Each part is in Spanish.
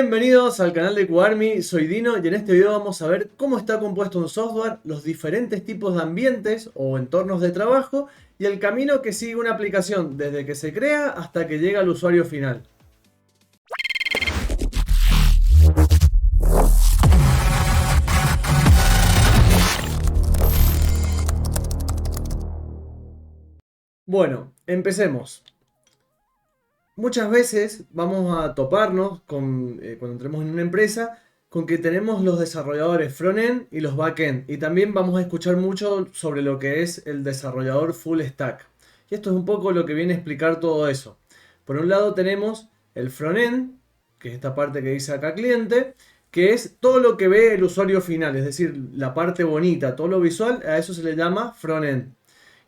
Bienvenidos al canal de QArmy, soy Dino y en este video vamos a ver cómo está compuesto un software, los diferentes tipos de ambientes o entornos de trabajo y el camino que sigue una aplicación desde que se crea hasta que llega al usuario final. Bueno, empecemos. Muchas veces vamos a toparnos cuando entremos en una empresa con que tenemos los desarrolladores front-end y los back-end. Y también vamos a escuchar mucho sobre lo que es el desarrollador full stack. Y esto es un poco lo que viene a explicar todo eso. Por un lado tenemos el front-end, que es esta parte que dice acá cliente, que es todo lo que ve el usuario final, es decir, la parte bonita, todo lo visual, a eso se le llama front-end.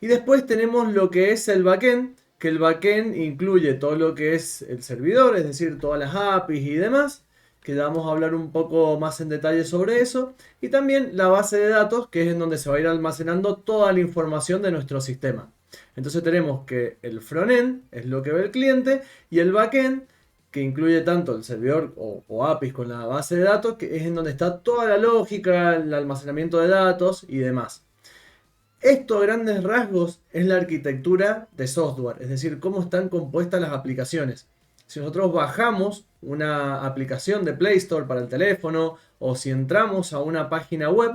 Y después tenemos lo que es el backend, que el backend incluye todo lo que es el servidor, es decir, todas las APIs y demás, que ya vamos a hablar un poco más en detalle sobre eso. Y también la base de datos, que es en donde se va a ir almacenando toda la información de nuestro sistema. Entonces tenemos que el frontend es lo que ve el cliente y el backend, que incluye tanto el servidor o APIs con la base de datos, que es en donde está toda la lógica, el almacenamiento de datos y demás. Esto a grandes rasgos es la arquitectura de software, es decir, cómo están compuestas las aplicaciones. Si nosotros bajamos una aplicación de Play Store para el teléfono o si entramos a una página web,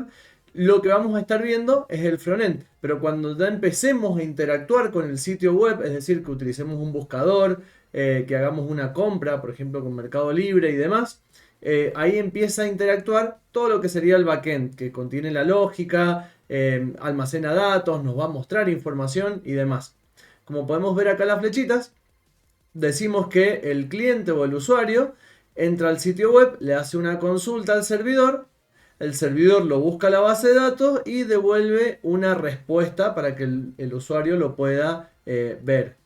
lo que vamos a estar viendo es el frontend. Pero cuando ya empecemos a interactuar con el sitio web, es decir, que utilicemos un buscador, que hagamos una compra, por ejemplo, con Mercado Libre y demás, ahí empieza a interactuar todo lo que sería el backend, que contiene la lógica, almacena datos, nos va a mostrar información y demás. Como podemos ver acá las flechitas, decimos que el cliente o el usuario entra al sitio web, le hace una consulta al servidor, el servidor lo busca a la base de datos y devuelve una respuesta para que el usuario lo pueda ver.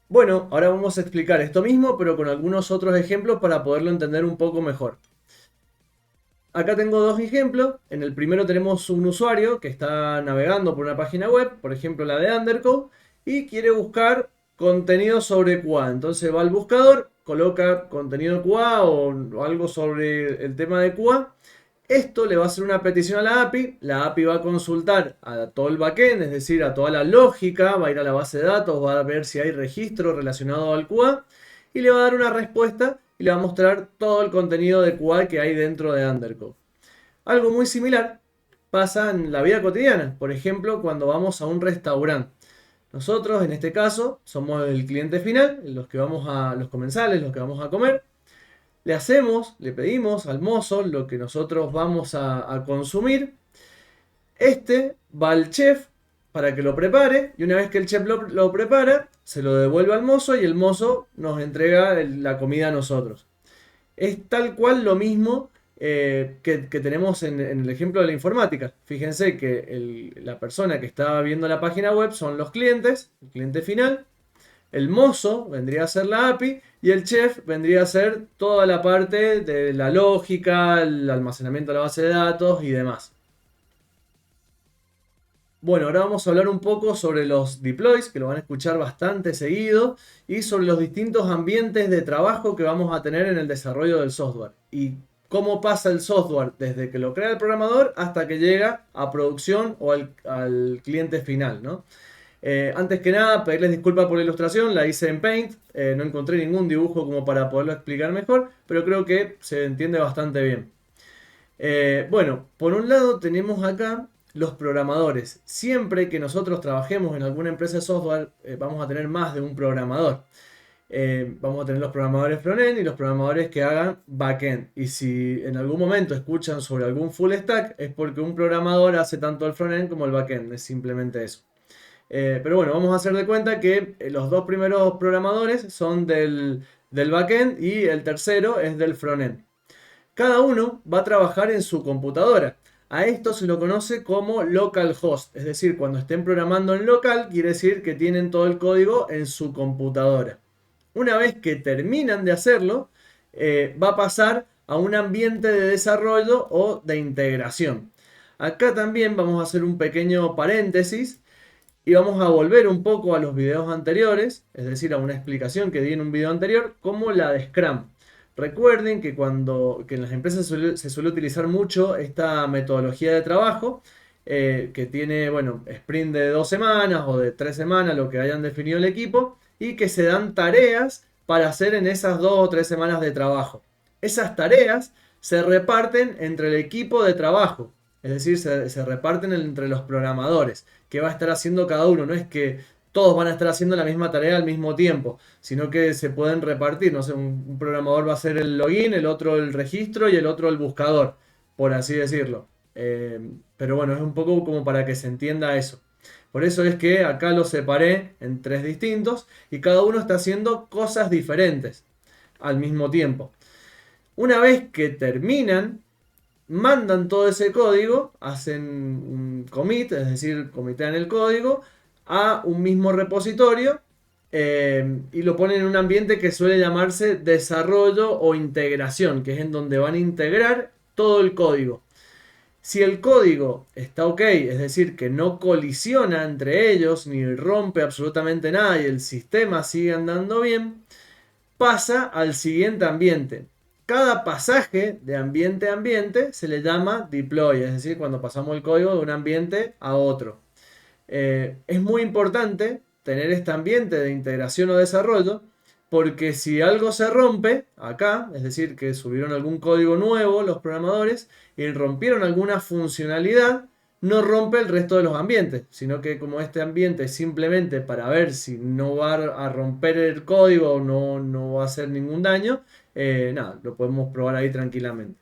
Bueno, ahora vamos a explicar esto mismo, pero con algunos otros ejemplos para poderlo entender un poco mejor. Acá tengo dos ejemplos. En el primero tenemos un usuario que está navegando por una página web, por ejemplo la de Undercode, y quiere buscar contenido sobre QA. Entonces va al buscador, coloca contenido QA o algo sobre el tema de QA. Esto le va a hacer una petición a la API va a consultar a todo el backend, es decir, a toda la lógica, va a ir a la base de datos, va a ver si hay registro relacionado al QA y le va a dar una respuesta y le va a mostrar todo el contenido de QA que hay dentro de Undercode. Algo muy similar pasa en la vida cotidiana, por ejemplo, cuando vamos a un restaurante. Nosotros, en este caso, somos el cliente final, los comensales, los que vamos a comer. Le pedimos al mozo lo que nosotros vamos a consumir. Este va al chef para que lo prepare y una vez que el chef lo prepara, se lo devuelve al mozo y el mozo nos entrega la comida a nosotros. Es tal cual lo mismo que tenemos en el ejemplo de la informática. Fíjense que la persona que está viendo la página web son los clientes, el cliente final. El mozo vendría a ser la API y el chef vendría a ser toda la parte de la lógica, el almacenamiento de la base de datos y demás. Bueno, ahora vamos a hablar un poco sobre los deploys, que lo van a escuchar bastante seguido, y sobre los distintos ambientes de trabajo que vamos a tener en el desarrollo del software. Y cómo pasa el software desde que lo crea el programador hasta que llega a producción o al cliente final, ¿no? Antes que nada, pedirles disculpas por la ilustración, la hice en Paint, no encontré ningún dibujo como para poderlo explicar mejor, pero creo que se entiende bastante bien. Bueno, por un lado tenemos acá los programadores. Siempre que nosotros trabajemos en alguna empresa de software, vamos a tener más de un programador. Vamos a tener los programadores frontend y los programadores que hagan backend. Y si en algún momento escuchan sobre algún full stack, es porque un programador hace tanto el frontend como el backend. Es simplemente eso. Pero bueno, vamos a hacer de cuenta que los dos primeros programadores son del backend y el tercero es del frontend. Cada uno va a trabajar en su computadora. A esto se lo conoce como localhost, es decir, cuando estén programando en local, quiere decir que tienen todo el código en su computadora. Una vez que terminan de hacerlo, va a pasar a un ambiente de desarrollo o de integración. Acá también vamos a hacer un pequeño paréntesis y vamos a volver un poco a los videos anteriores, es decir, a una explicación que di en un video anterior, como la de Scrum. Recuerden que en las empresas se suele utilizar mucho esta metodología de trabajo, que tiene, bueno, sprint de 2 semanas o de 3 semanas, lo que hayan definido el equipo, y que se dan tareas para hacer en esas 2 o 3 semanas de trabajo. Esas tareas se reparten entre el equipo de trabajo, es decir, se reparten entre los programadores, que va a estar haciendo cada uno. No es que todos van a estar haciendo la misma tarea al mismo tiempo, sino que se pueden repartir. No sé, un programador va a hacer el login, el otro el registro y el otro el buscador, por así decirlo. Pero bueno, es un poco como para que se entienda eso. Por eso es que acá los separé en tres distintos y cada uno está haciendo cosas diferentes al mismo tiempo. Una vez que terminan, mandan todo ese código, hacen un commit, es decir, comitean el código a un mismo repositorio, y lo ponen en un ambiente que suele llamarse desarrollo o integración, que es en donde van a integrar todo el código. Si el código está ok, es decir, que no colisiona entre ellos ni rompe absolutamente nada y el sistema sigue andando bien, pasa al siguiente ambiente. Cada pasaje de ambiente a ambiente se le llama deploy, es decir, cuando pasamos el código de un ambiente a otro. Es muy importante tener este ambiente de integración o desarrollo, porque si algo se rompe acá, es decir, que subieron algún código nuevo los programadores y rompieron alguna funcionalidad, no rompe el resto de los ambientes, sino que como este ambiente es simplemente para ver si no va a romper el código o no va a hacer ningún daño, nada, lo podemos probar ahí tranquilamente.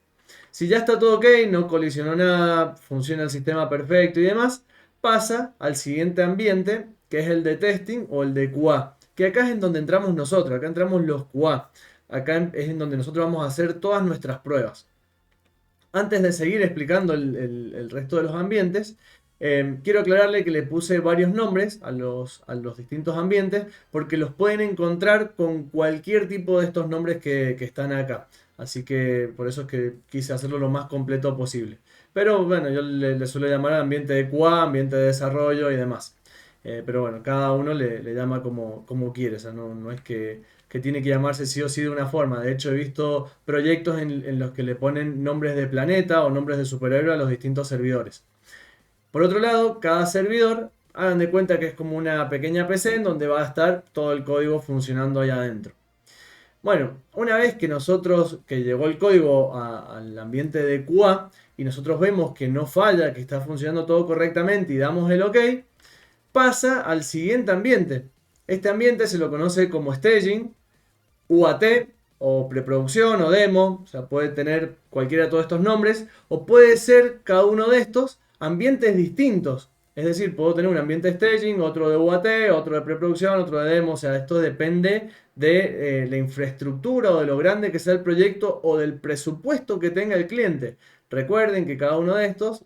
Si ya está todo ok, no colisionó nada, funciona el sistema perfecto y demás, pasa al siguiente ambiente, que es el de testing o el de QA, que acá es en donde entramos nosotros, acá entramos los QA, acá es en donde nosotros vamos a hacer todas nuestras pruebas. Antes de seguir explicando el resto de los ambientes, quiero aclararle que le puse varios nombres a los distintos ambientes porque los pueden encontrar con cualquier tipo de estos nombres que están acá. Así que por eso es que quise hacerlo lo más completo posible. Pero bueno, yo le suelo llamar ambiente de QA, ambiente de desarrollo y demás. Pero bueno, cada uno le llama como quiere. O sea, no es que tiene que llamarse sí o sí de una forma. De hecho, he visto proyectos en los que le ponen nombres de planeta o nombres de superhéroe a los distintos servidores. Por otro lado, cada servidor, hagan de cuenta que es como una pequeña PC en donde va a estar todo el código funcionando ahí adentro. Bueno, una vez que llegó el código al ambiente de QA y nosotros vemos que no falla, que está funcionando todo correctamente y damos el OK, pasa al siguiente ambiente. Este ambiente se lo conoce como staging, UAT o preproducción o demo, o sea, puede tener cualquiera de todos estos nombres, o puede ser cada uno de estos ambientes distintos. Es decir, puedo tener un ambiente de staging, otro de UAT, otro de preproducción, otro de demo, o sea, esto depende de la infraestructura o de lo grande que sea el proyecto o del presupuesto que tenga el cliente. Recuerden que cada uno de estos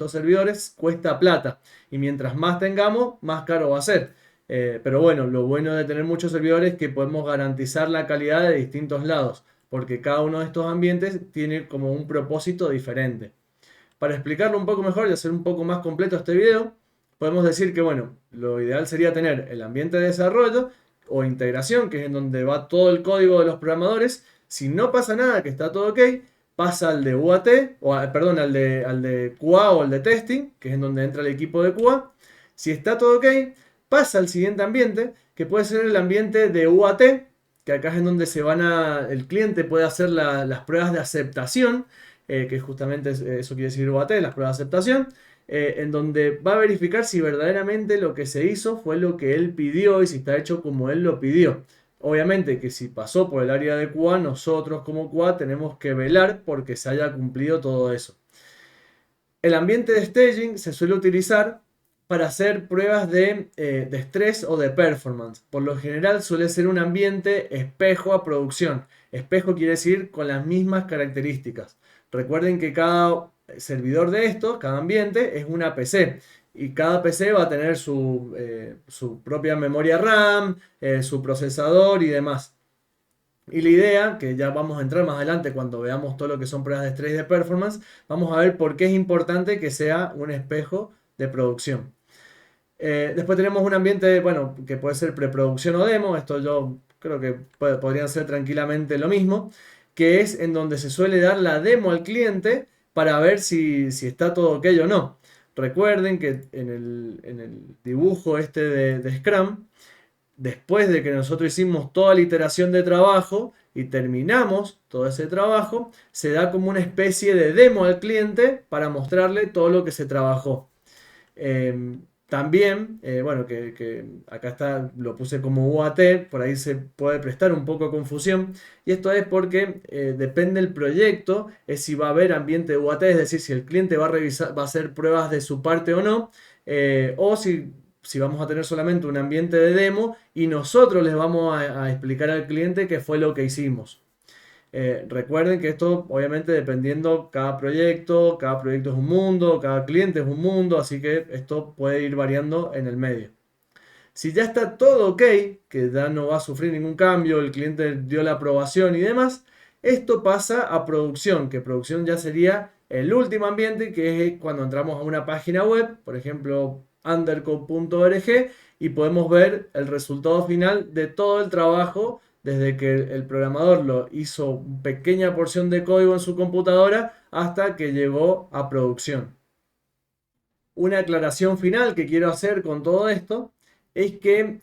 servidores cuesta plata y mientras más tengamos, más caro va a ser. Pero bueno, lo bueno de tener muchos servidores es que podemos garantizar la calidad de distintos lados, porque cada uno de estos ambientes tiene como un propósito diferente. Para explicarlo un poco mejor y hacer un poco más completo este video, podemos decir que bueno, lo ideal sería tener el ambiente de desarrollo o integración, que es en donde va todo el código de los programadores. Si no pasa nada, que está todo ok, pasa al de UAT, perdón, al de QA o al de testing, que es en donde entra el equipo de QA. Si está todo ok, pasa al siguiente ambiente, que puede ser el ambiente de UAT, que acá es en donde el cliente puede hacer las pruebas de aceptación, que justamente eso quiere decir UAT, las pruebas de aceptación, en donde va a verificar si verdaderamente lo que se hizo fue lo que él pidió y si está hecho como él lo pidió. Obviamente que si pasó por el área de QA, nosotros como QA tenemos que velar porque se haya cumplido todo eso. El ambiente de staging se suele utilizar para hacer pruebas de estrés o de performance. Por lo general suele ser un ambiente espejo a producción. Espejo quiere decir con las mismas características. Recuerden que cada servidor de estos, cada ambiente, es una PC. Y cada PC va a tener su propia memoria RAM, su procesador y demás. Y la idea, que ya vamos a entrar más adelante cuando veamos todo lo que son pruebas de estrés y de performance, vamos a ver por qué es importante que sea un espejo de producción. Después tenemos un ambiente, bueno, que puede ser preproducción o demo. Esto yo creo que podrían ser tranquilamente lo mismo. que es en donde se suele dar la demo al cliente para ver si está todo ok o no. Recuerden que en el dibujo este de Scrum, después de que nosotros hicimos toda la iteración de trabajo y terminamos todo ese trabajo, se da como una especie de demo al cliente para mostrarle todo lo que se trabajó. También, bueno, que acá está, lo puse como UAT, por ahí se puede prestar un poco de confusión. Y esto es porque depende del proyecto, es si va a haber ambiente de UAT, es decir, si el cliente va a revisar, va a hacer pruebas de su parte o no, o si vamos a tener solamente un ambiente de demo y nosotros les vamos a explicar al cliente qué fue lo que hicimos. Recuerden que esto, obviamente, dependiendo cada proyecto es un mundo, cada cliente es un mundo, así que esto puede ir variando en el medio. Si ya está todo ok, que ya no va a sufrir ningún cambio, el cliente dio la aprobación y demás, esto pasa a producción, que producción ya sería el último ambiente, que es cuando entramos a una página web, por ejemplo, undercode.org, y podemos ver el resultado final de todo el trabajo desde que el programador lo hizo pequeña porción de código en su computadora hasta que llegó a producción. Una aclaración final que quiero hacer con todo esto es que,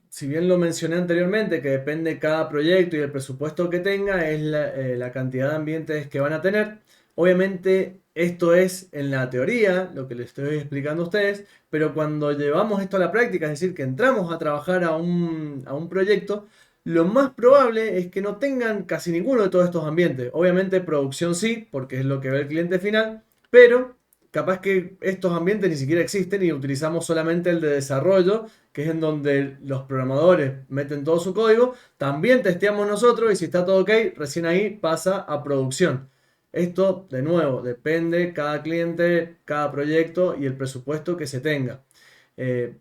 si bien lo mencioné anteriormente, que depende cada proyecto y el presupuesto que tenga, es la cantidad de ambientes que van a tener. Obviamente esto es en la teoría, lo que les estoy explicando a ustedes, pero cuando llevamos esto a la práctica, es decir, que entramos a trabajar a un proyecto, lo más probable es que no tengan casi ninguno de todos estos ambientes. Obviamente producción sí, porque es lo que ve el cliente final, pero capaz que estos ambientes ni siquiera existen y utilizamos solamente el de desarrollo, que es en donde los programadores meten todo su código, también testeamos nosotros y si está todo ok, recién ahí pasa a producción. Esto, de nuevo, depende cada cliente, cada proyecto y el presupuesto que se tenga.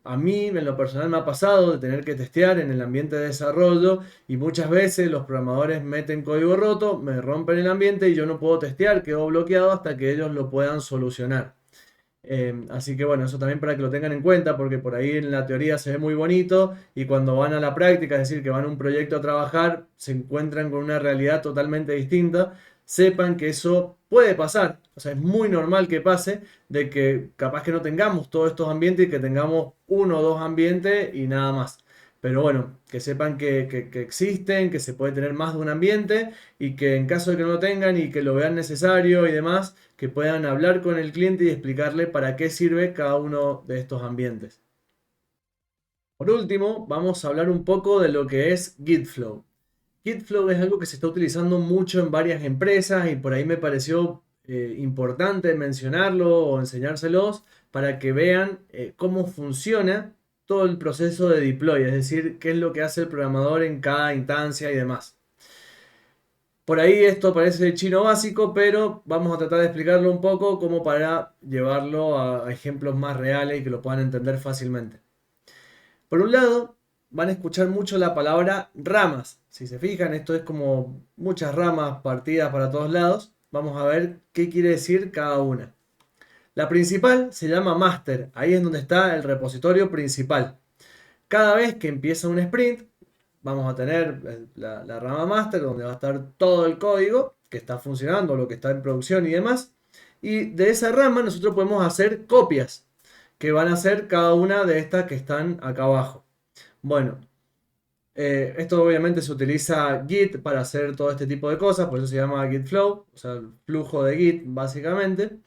A mí, en lo personal, me ha pasado de tener que testear en el ambiente de desarrollo y muchas veces los programadores meten código roto, me rompen el ambiente y yo no puedo testear, quedo bloqueado hasta que ellos lo puedan solucionar. Así que bueno, eso también para que lo tengan en cuenta, porque por ahí en la teoría se ve muy bonito y cuando van a la práctica, es decir, que van a un proyecto a trabajar, se encuentran con una realidad totalmente distinta. Sepan que eso puede pasar, o sea, es muy normal que pase de que capaz que no tengamos todos estos ambientes y que tengamos uno o dos ambientes y nada más. Pero bueno, que sepan que existen, que se puede tener más de un ambiente y que en caso de que no lo tengan y que lo vean necesario y demás, que puedan hablar con el cliente y explicarle para qué sirve cada uno de estos ambientes. Por último, vamos a hablar un poco de lo que es Gitflow. Gitflow es algo que se está utilizando mucho en varias empresas y por ahí me pareció importante mencionarlo o enseñárselos para que vean cómo funciona todo el proceso de deploy, es decir, qué es lo que hace el programador en cada instancia y demás. Por ahí esto parece chino básico, pero vamos a tratar de explicarlo un poco como para llevarlo a ejemplos más reales y que lo puedan entender fácilmente. Por un lado, van a escuchar mucho la palabra ramas. Si se fijan, esto es como muchas ramas partidas para todos lados. Vamos a ver qué quiere decir cada una. La principal se llama master. Ahí es donde está el repositorio principal. Cada vez que empieza un sprint, vamos a tener la rama master donde va a estar todo el código que está funcionando, lo que está en producción y demás. Y de esa rama nosotros podemos hacer copias que van a ser cada una de estas que están acá abajo. Bueno, esto obviamente se utiliza Git para hacer todo este tipo de cosas, por eso se llama Git Flow, o sea, el flujo de Git básicamente.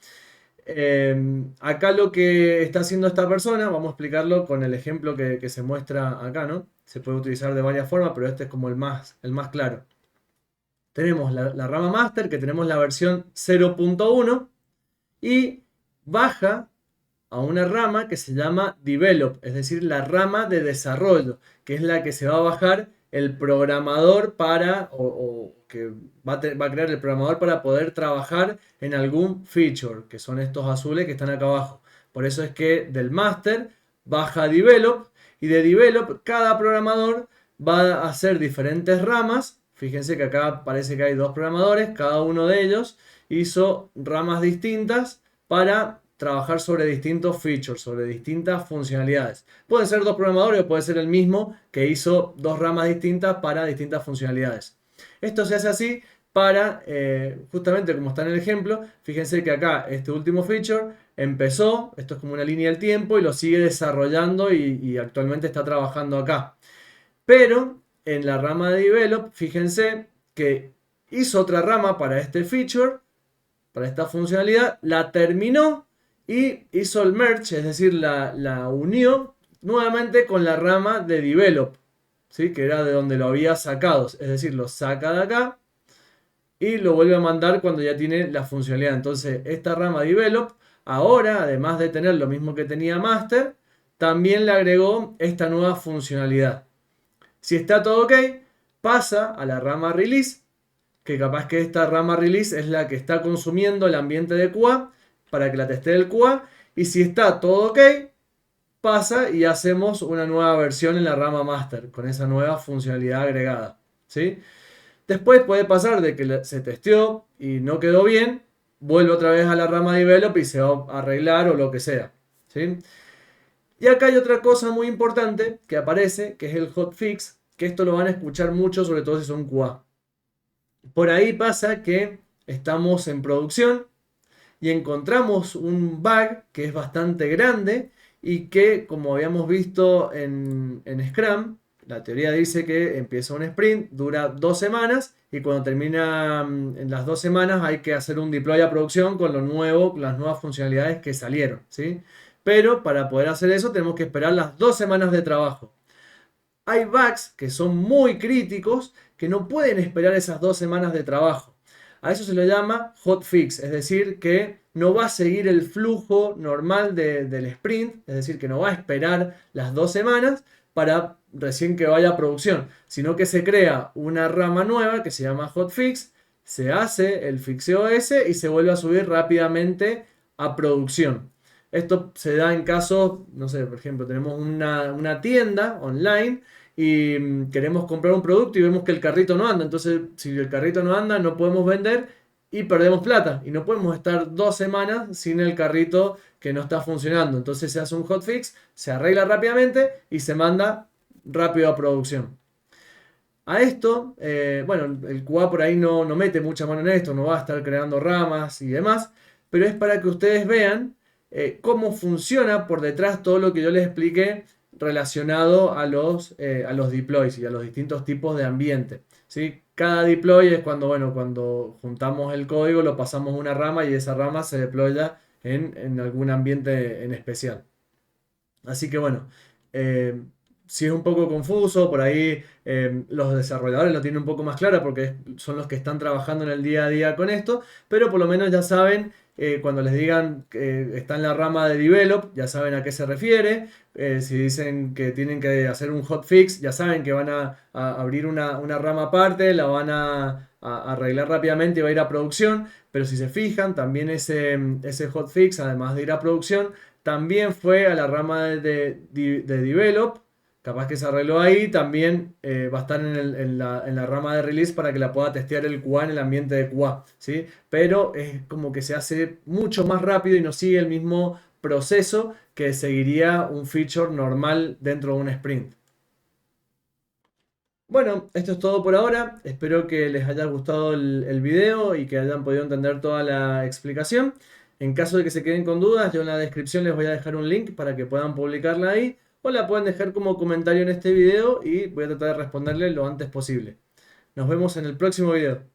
Acá lo que está haciendo esta persona, vamos a explicarlo con el ejemplo que se muestra acá, ¿no? Se puede utilizar de varias formas, pero este es como el más claro. Tenemos la rama master, que tenemos la versión 0.1 y baja a una rama que se llama develop, es decir, la rama de desarrollo, que es la que se va a bajar el programador para, o que va a crear el programador para poder trabajar en algún feature, que son estos azules que están acá abajo. Por eso es que del master baja a develop y de develop cada programador va a hacer diferentes ramas. Fíjense que acá parece que hay dos programadores, cada uno de ellos hizo ramas distintas para trabajar sobre distintos features, sobre distintas funcionalidades. Pueden ser dos programadores o puede ser el mismo que hizo dos ramas distintas para distintas funcionalidades. Esto se hace así para, justamente como está en el ejemplo, fíjense que acá este último feature empezó, esto es como una línea del tiempo, y lo sigue desarrollando y actualmente está trabajando acá. Pero en la rama de develop, fíjense que hizo otra rama para este feature, para esta funcionalidad, la terminó y hizo el merge, es decir, la unió nuevamente con la rama de develop, ¿sí? Que era de donde lo había sacado. Es decir, lo saca de acá y lo vuelve a mandar cuando ya tiene la funcionalidad. Entonces, esta rama develop, ahora, además de tener lo mismo que tenía master, también le agregó esta nueva funcionalidad. Si está todo ok, pasa a la rama release, que capaz que esta rama release es la que está consumiendo el ambiente de QA para que la teste el QA. Y si está todo ok, pasa y hacemos una nueva versión en la rama master con esa nueva funcionalidad agregada, ¿sí? Después puede pasar de que se testeó y no quedó bien, vuelve otra vez a la rama develop y se va a arreglar o lo que sea, ¿sí? Y acá hay otra cosa muy importante que aparece, que es el hotfix, que esto lo van a escuchar mucho, sobre todo si son QA. Por ahí pasa que estamos en producción y encontramos un bug que es bastante grande y que, como habíamos visto en Scrum, la teoría dice que empieza un sprint, dura 2 semanas y cuando termina en las 2 semanas hay que hacer un deploy a producción con lo nuevo, las nuevas funcionalidades que salieron, ¿sí? Pero para poder hacer eso tenemos que esperar las 2 semanas de trabajo. Hay bugs que son muy críticos que no pueden esperar esas 2 semanas de trabajo. A eso se le llama hotfix, es decir, que no va a seguir el flujo normal del sprint, es decir, que no va a esperar las 2 semanas para recién que vaya a producción, sino que se crea una rama nueva que se llama hotfix, se hace el fixeo ese y se vuelve a subir rápidamente a producción. Esto se da en casos, no sé, por ejemplo, tenemos una tienda online y queremos comprar un producto y vemos que el carrito no anda. Entonces, si el carrito no anda, no podemos vender y perdemos plata. Y no podemos estar 2 semanas sin el carrito que no está funcionando. Entonces se hace un hotfix, se arregla rápidamente y se manda rápido a producción. A esto, bueno, el QA por ahí no mete mucha mano en esto, no va a estar creando ramas y demás, pero es para que ustedes vean cómo funciona por detrás todo lo que yo les expliqué relacionado a los deploys y a los distintos tipos de ambiente, ¿sí? Cada deploy es cuando, bueno, cuando juntamos el código, lo pasamos a una rama y esa rama se deploya en algún ambiente en especial. Así que bueno, si es un poco confuso, por ahí los desarrolladores lo tienen un poco más claro porque son los que están trabajando en el día a día con esto, pero por lo menos ya saben, cuando les digan que está en la rama de develop, ya saben a qué se refiere. Si dicen que tienen que hacer un hotfix, ya saben que van a abrir una rama aparte, la van a arreglar rápidamente y va a ir a producción. Pero si se fijan, también ese hotfix, además de ir a producción, también fue a la rama de develop, capaz que se arregló ahí, también va a estar en la rama de release para que la pueda testear el QA en el ambiente de QA, ¿sí? Pero es como que se hace mucho más rápido y no sigue el mismo proceso que seguiría un feature normal dentro de un sprint. Bueno, esto es todo por ahora. Espero que les haya gustado el video y que hayan podido entender toda la explicación. En caso de que se queden con dudas, yo en la descripción les voy a dejar un link para que puedan publicarla ahí o la pueden dejar como comentario en este video y voy a tratar de responderle lo antes posible. Nos vemos en el próximo video.